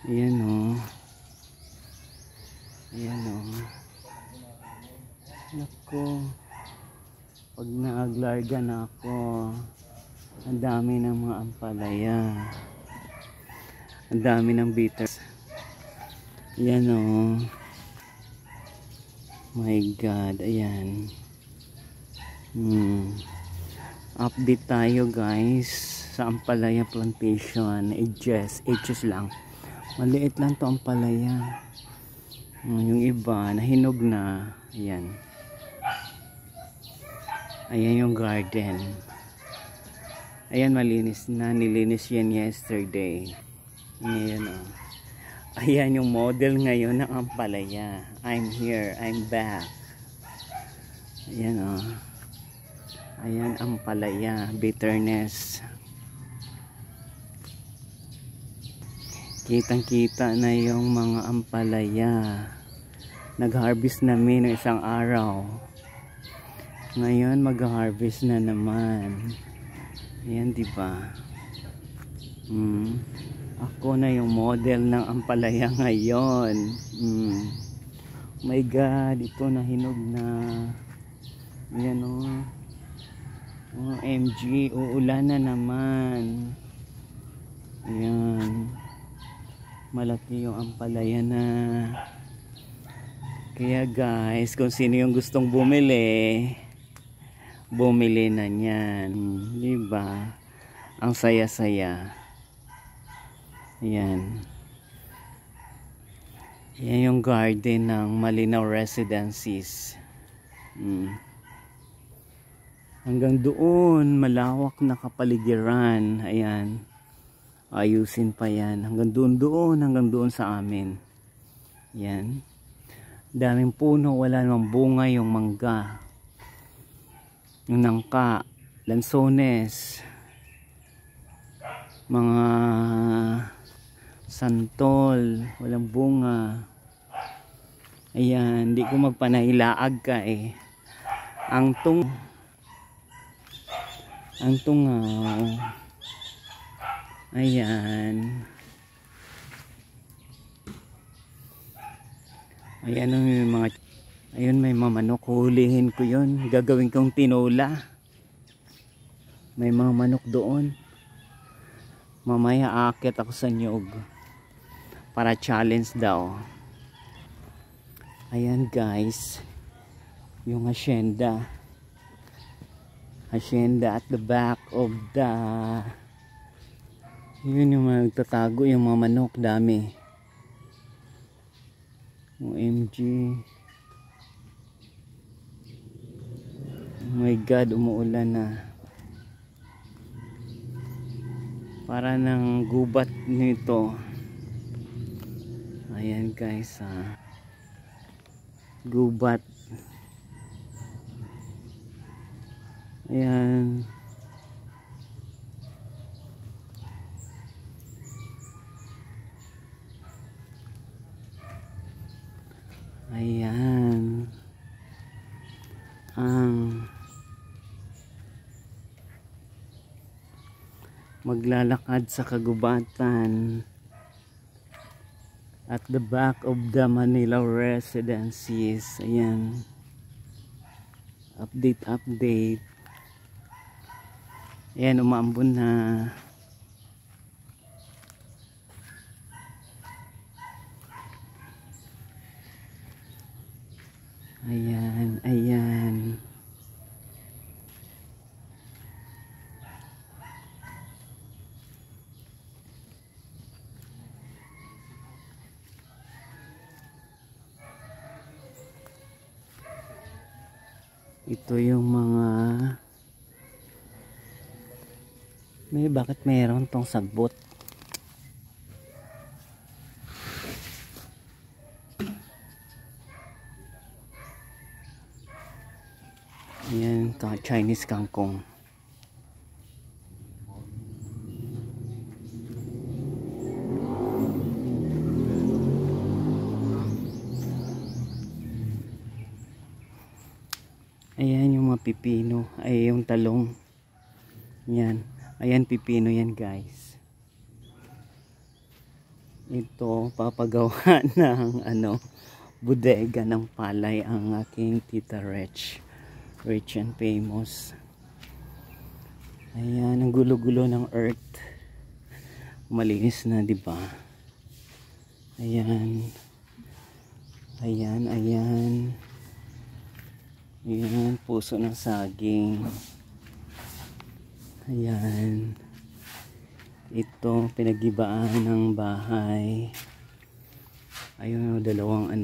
Ayan o. Ayan o. Naku. Pag naaglarga na ako, ang dami ng mga ampalaya. Ang dami ng bitters. Ayan o. My God. Ayan. Update tayo guys sa ampalaya plantation. Edges lang. Maliit lang to ampalaya. Yung iba nahinog na. Ayan. Ayan yung garden. Ayan, malinis na. Nilinis yan yesterday. Ayan o. Ayan yung model ngayon ng ampalaya. I'm here. I'm back. Ayan o. Ayan ampalaya. Bitterness. Kitang kita na yung mga ampalaya. Nag-harvest namin ng isang araw. Ngayon mag-harvest na naman. Ayan, diba? Ako na yung model ng ampalaya ngayon. My God, ito nahinog na. Ayan o. OMG, uulan na naman. Ayan. Malaki yung ampalaya na. Kaya guys, kung sino yung gustong bumili, bumili na niyan. Diba? Ang saya-saya. Ayan. Ayan yung garden ng Malinaw Residences. Hanggang doon, malawak na kapaligiran. Ayan. Ayusin pa yan. Hanggang doon sa amin. Ayan. Daming puno, wala namang bunga yung mangga. Yung nangka, lansones, mga santol, walang bunga. Ayan, hindi ko magpanahilaag ka eh. Ang tungaw. Ayan. Ayan yung mga, ayun may mamanok, hulihin ko yun, gagawin kong tinola. May mga manok doon. Mamaya aakyat ako sa nyug para challenge daw. Ayan guys, yung hacienda at the back of the, yun yung mga nagtatago yung mga manok, dami. OMG. Oh my God, umuulan na. Para ng gubat nito. Ayan guys, gubat. Ayan. Ayan. Maglalakad sa kagubatan at the back of the Manila Residences. Ayan. Update. Ayan, umaambon na. Ayan. Ito yung mga bakit mayroon tong sagbot? Ayan, Chinese kangkong. Ayan yung mga pipino, ay yung talong. Yan. Ayan pipino yan guys. Ito, papagawa ng bodega ng palay ang aking tita Rich. Rich and famous. Ayan, ang gulo-gulo ng earth. Malinis na, di ba? Ayan. Ayan, ayan. Ayan, puso ng saging. Ayan. Ito, pinagibaan ng bahay. Ayun, dalawang